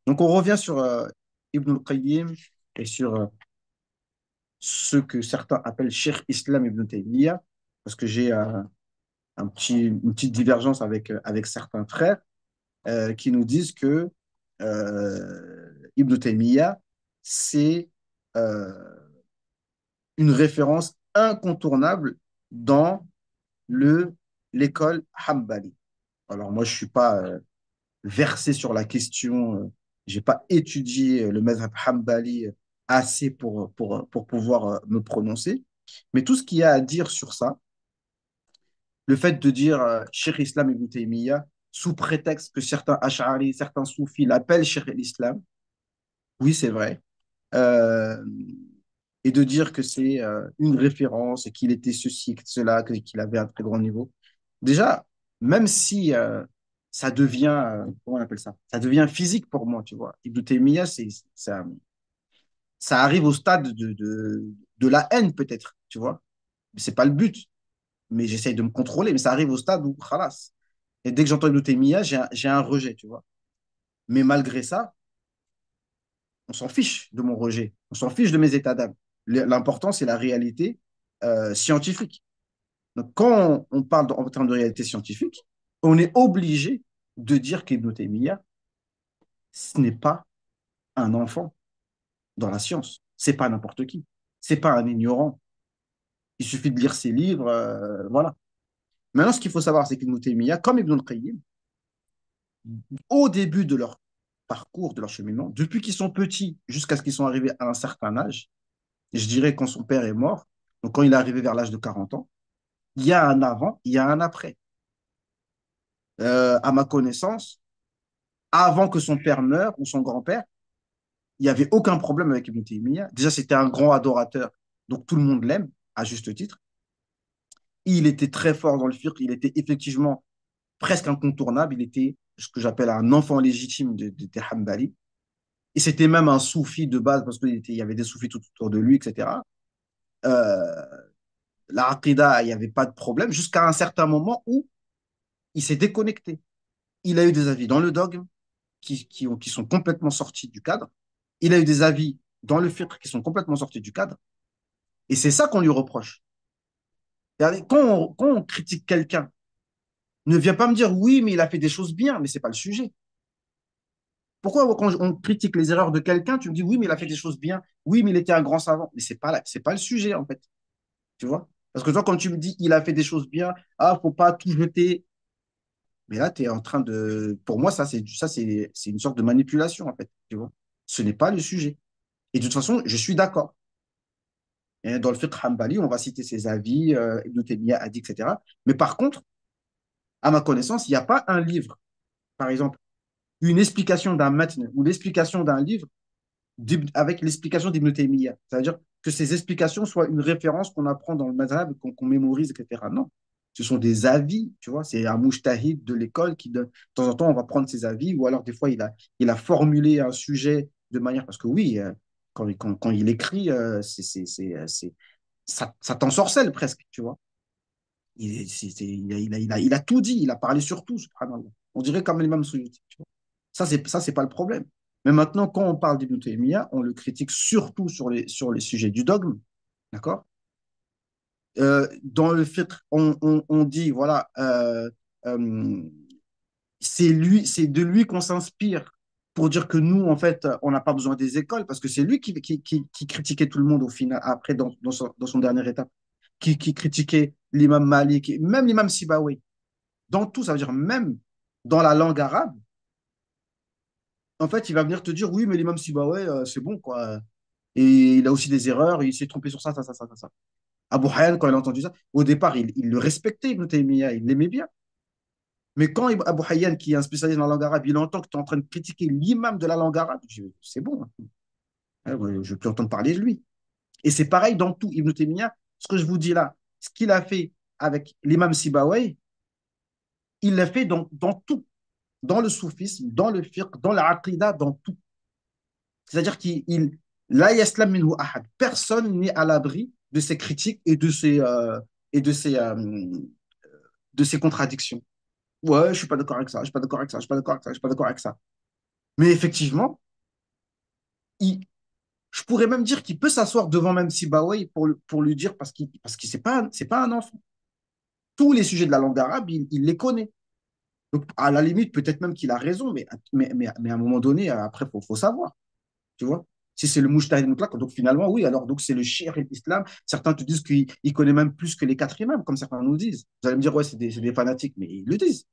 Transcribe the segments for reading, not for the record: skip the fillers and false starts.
Donc, on revient sur Ibn al-Qayyim et sur ce que certains appellent Cheikh Islam Ibn Taymiyyah, parce que j'ai une petite divergence avec certains frères qui nous disent que Ibn Taymiyyah, c'est euh, une référence incontournable dans le l'école Hanbali. Alors moi, je suis pas versé sur la question, j'ai pas étudié le madhab Hanbali assez pour pouvoir me prononcer, mais tout ce qu'il y a à dire sur ça, le fait de dire Cheikh Islam Ibn Taymiyyah, sous prétexte que certains Ash'ari, certains soufis l'appellent Cheikh l'Islam, oui, c'est vrai. Euh, et de dire que c'est une référence et qu'il était ceci, cela, qu'il avait un très grand niveau. Déjà, même si ça devient, comment on appelle ça? Ça devient physique pour moi, tu vois. Ibn Taymiyyah, ça arrive au stade de la haine, peut-être, tu vois. Mais c'est pas le but. Mais j'essaye de me contrôler, mais ça arrive au stade où, khalas. Et dès que j'entends Ibn Taymiyyah, j'ai un rejet, tu vois. Mais malgré ça, on s'en fiche de mon rejet. On s'en fiche de mes états d'âme. L'important, c'est la réalité scientifique. Donc, quand on parle en termes de réalité scientifique, on est obligé de dire qu'Ibn Taymiyyah, ce n'est pas un enfant dans la science. C'est pas n'importe qui. C'est pas un ignorant. Il suffit de lire ses livres, voilà. Maintenant, ce qu'il faut savoir, c'est qu'Ibn Taymiyyah, comme Ibn al-Qayyim, au début de leur parcours, de leur cheminement, depuis qu'ils sont petits jusqu'à ce qu'ils sont arrivés à un certain âge, je dirais quand son père est mort, donc quand il est arrivé vers l'âge de 40 ans, il y a un avant, il y a un après. À ma connaissance, avant que son père meure ou son grand-père, il n'y avait aucun problème avec Ibn Taymiyyah. Déjà, c'était un grand adorateur, donc tout le monde l'aime, à juste titre. Il était très fort dans le fiqh, il était effectivement presque incontournable, il était ce que j'appelle un enfant légitime des Hanbali. Et c'était même un soufi de base, parce qu'il y avait des soufis tout autour de lui, etc. Euh, la Aqidah, il n'y avait pas de problème, jusqu'à un certain moment où il s'est déconnecté. Il a eu des avis dans le dogme qui sont complètement sortis du cadre. Il a eu des avis dans le fiqh qui sont complètement sortis du cadre. Et c'est ça qu'on lui reproche. Quand on critique quelqu'un, ne viens pas me dire oui, mais il a fait des choses bien, mais c'est pas le sujet. Pourquoi quand on critique les erreurs de quelqu'un, tu me dis oui, mais il a fait des choses bien, oui, mais il était un grand savant, mais c'est pas le sujet en fait, tu vois? Parce que toi, quand tu me dis il a fait des choses bien, ah, faut pas tout jeter, mais là, tu es en train de, pour moi, c'est une sorte de manipulation en fait, tu vois? Ce n'est pas le sujet. Et de toute façon, je suis d'accord. Et dans le fiqh Hanbali, on va citer ses avis, Ibn Taymiyyah a dit, etc. Mais par contre, à ma connaissance, il n'y a pas un livre, par exemple, une explication d'un matn ou l'explication d'un livre avec l'explication d'Ibn Taymiyyah. Ça veut dire que ces explications soient une référence qu'on apprend dans le madhab, qu'on mémorise, etc. Non. Ce sont des avis, tu vois, c'est un mujtahid de l'école qui, de temps en temps, on va prendre ses avis, ou alors des fois, il a formulé un sujet de manière, parce que oui, quand il écrit, ça t'ensorcelle presque, tu vois. Il a tout dit, il a parlé sur tout, subhanallah. On dirait comme l'imam Suyuti, tu vois. Ça, c'est pas le problème. Mais maintenant, quand on parle d'Ibn Taymiyyah, on le critique surtout sur les sujets du dogme, d'accord? Dans le fiqh, on dit, voilà, c'est de lui qu'on s'inspire pour dire que nous, en fait, on n'a pas besoin des écoles, parce que c'est lui qui critiquait tout le monde au final, après, dans son dernière étape, qui critiquait l'imam Malik, même l'imam Sibawi. Dans tout, ça veut dire même dans la langue arabe, en fait, il va venir te dire, oui, mais l'imam Sibawi, c'est bon, quoi. Et il a aussi des erreurs, il s'est trompé sur ça, ça, ça, ça, ça. Abu Hayyan, quand il a entendu ça, au départ, il le respectait, Ibn Taymiyyah, il l'aimait bien. Mais quand Abu Hayyan, qui est un spécialiste dans la langue arabe, il entend que tu es en train de critiquer l'imam de la langue arabe, c'est bon, hein, ouais, je peux entendre parler de lui. Et c'est pareil dans tout. Ibn Taymiyyah, ce que je vous dis là, ce qu'il a fait avec l'imam Sibawayh, il l'a fait dans tout, dans le soufisme, dans le fiqh, dans l'aqidah, dans tout. C'est-à-dire qu'il la yaslam minhu ahad. Personne n'est à l'abri de ses critiques et de ses contradictions. Ouais, je suis pas d'accord avec ça, je suis pas d'accord avec ça, je suis pas d'accord avec ça, je suis pas d'accord avec ça. Mais effectivement, il, je pourrais même dire qu'il peut s'asseoir devant même Sibawayh pour lui dire, parce que c'est pas un enfant. Tous les sujets de la langue arabe, il les connaît. Donc, à la limite, peut-être même qu'il a raison, mais à un moment donné, après, faut savoir, tu vois. Si c'est le Mujtahid Mutlaq, donc finalement, oui, alors donc c'est le Cheikh et l'Islam. Certains te disent qu'il connaît même plus que les quatre imams, comme certains nous disent. Vous allez me dire, ouais, c'est des fanatiques, mais ils le disent.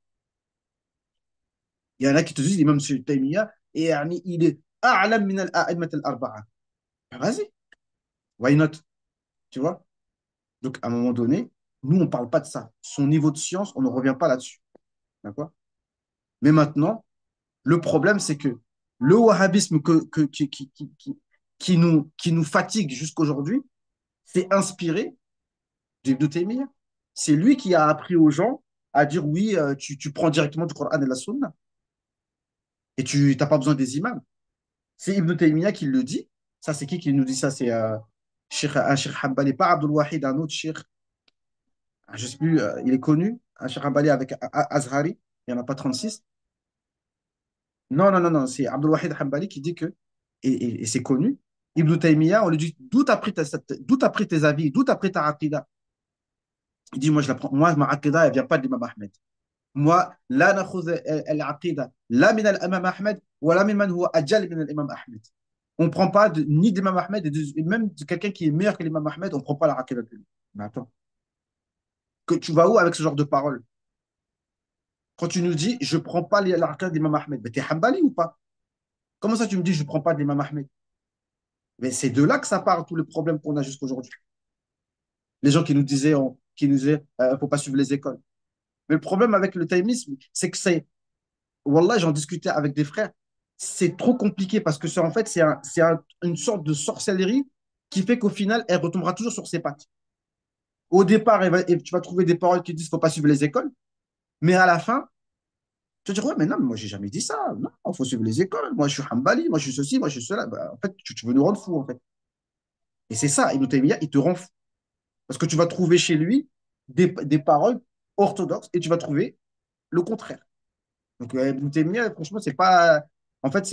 Il y en a qui te disent, l'imam Taymiyyah, et il est a'lam min al-a'immat al-arba'a. Ben, vas-y, why not, tu vois. Donc, à un moment donné, nous, on ne parle pas de ça. Son niveau de science, on ne revient pas là-dessus, d'accord. Mais maintenant, le problème, c'est que le wahhabisme qui nous fatigue jusqu'aujourd'hui, c'est inspiré d'Ibn Taymiyyah. C'est lui qui a appris aux gens à dire oui, tu prends directement du Coran et de la Sunna et tu n'as pas besoin des imams. C'est Ibn Taymiyyah qui le dit. Ça, c'est qui nous dit ça? C'est un Cheikh Hanbali, pas Abdul Wahid, un autre Cheikh, je ne sais plus, il est connu, un Cheikh Hanbali avec Azhari, il n'y en a pas 36. Non, non, non, non, c'est Abdul Wahid Hanbali qui dit que, et c'est connu, Ibn Taymiyyah, on lui dit d'où t'as pris, d'où t'as pris tes avis, d'où t'as pris ta aqida. Il dit, moi, je la prends, moi, ma aqida, elle vient pas de l'imam Ahmed. Moi, la nakhuz al-aqida, la min al-imam Ahmed, ou la min man huwa ajal min al-imam Ahmed. On ne prend pas ni d'imam Ahmed, et même de quelqu'un qui est meilleur que l'imam Ahmed, on ne prend pas la aqida de lui. Mais attends, que tu vas où avec ce genre de paroles? Quand tu nous dis, je ne prends pas la aqida de l'imam Ahmed, mais t'es Hanbali ou pas? Comment ça, tu me dis, je ne prends pas de l'imam Ahmed? Mais c'est de là que ça part, tous les problèmes qu'on a jusqu'aujourd'hui. Les gens qui nous disaient, faut pas suivre les écoles. Mais le problème avec le taymisme, c'est que wallah, j'en discutais avec des frères, c'est trop compliqué parce que en fait, une sorte de sorcellerie qui fait qu'au final, elle retombera toujours sur ses pattes. Au départ, tu vas trouver des paroles qui disent faut pas suivre les écoles, mais à la fin, tu vas dire, ouais, mais non, mais moi, j'ai jamais dit ça. Non, il faut suivre les écoles. Moi, je suis Hanbali, moi, je suis ceci, moi, je suis cela. Bah, en fait, tu veux nous rendre fous, en fait. Et c'est ça, Ibn Taymiyyah, il te rend fou. Parce que tu vas trouver chez lui des paroles orthodoxes et tu vas trouver le contraire. Donc, Ibn Taymiyyah, franchement, c'est pas. En fait,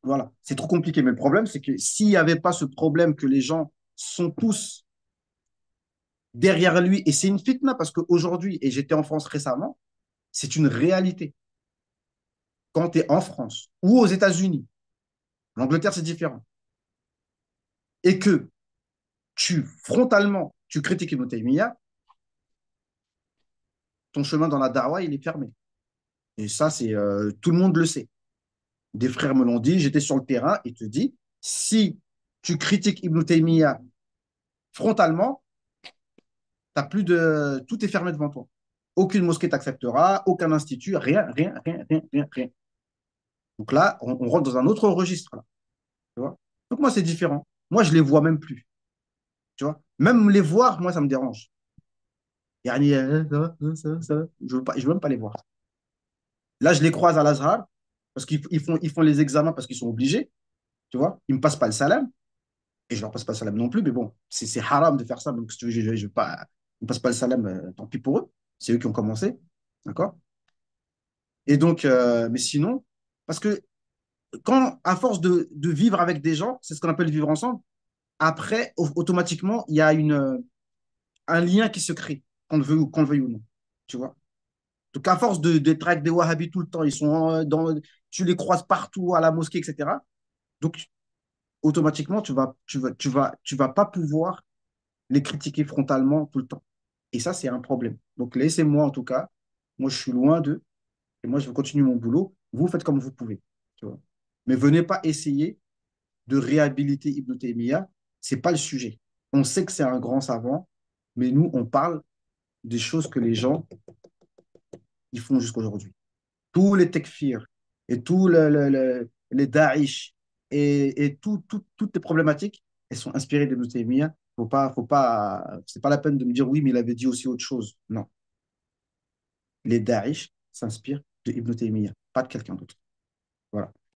voilà, c'est trop compliqué. Mais le problème, c'est que s'il n'y avait pas ce problème que les gens sont tous derrière lui, et c'est une fitna, parce qu'aujourd'hui, et j'étais en France récemment, c'est une réalité. Quand tu es en France ou aux États-Unis, l'Angleterre, c'est différent, et que frontalement, tu critiques Ibn Taymiyyah, ton chemin dans la dawa, il est fermé. Et ça, tout le monde le sait. Des frères me l'ont dit, j'étais sur le terrain et te dis, si tu critiques Ibn Taymiyyah frontalement, t'as plus de, tout est fermé devant toi. Aucune mosquée t'acceptera, aucun institut, rien, rien, rien, rien, rien, rien. Donc là, on rentre dans un autre registre. Là, tu vois. Donc moi, c'est différent. Moi, je les vois même plus. Tu vois. Même les voir, moi, ça me dérange. Yani, ça va, ça va. Je veux même pas les voir. Là, je les croise à l'Azhar parce ils font les examens parce qu'ils sont obligés. Tu vois. Ils me passent pas le salam et je leur passe pas le salam non plus. Mais bon, c'est haram de faire ça. Donc, si tu veux, je veux pas, ils me passent pas le salam, tant pis pour eux. C'est eux qui ont commencé. D'accord. Et donc, mais sinon, parce que quand, à force de vivre avec des gens, c'est ce qu'on appelle vivre ensemble, après, automatiquement, il y a un lien qui se crée, qu'on le veuille ou non. Tu vois? Donc, à force d'être avec des Wahhabis tout le temps, tu les croises partout à la mosquée, etc. Donc, automatiquement, tu vas pas pouvoir les critiquer frontalement tout le temps. Et ça, c'est un problème. Donc, laissez-moi, en tout cas, moi, je suis loin d'eux. Et moi, je vais continuer mon boulot. Vous faites comme vous pouvez. Tu vois. Mais venez pas essayer de réhabiliter Ibn Taymiyyah. Ce n'est pas le sujet. On sait que c'est un grand savant, mais nous, on parle des choses que les gens ils font jusqu'aujourd'hui. Tous les tekfirs et tous les Daesh toutes les problématiques, elles sont inspirées d'Ibn Taymiyyah. C'est pas la peine de me dire oui, mais il avait dit aussi autre chose. Non. Les Daesh s'inspirent de Ibn Taymiyyah, pas de quelqu'un d'autre.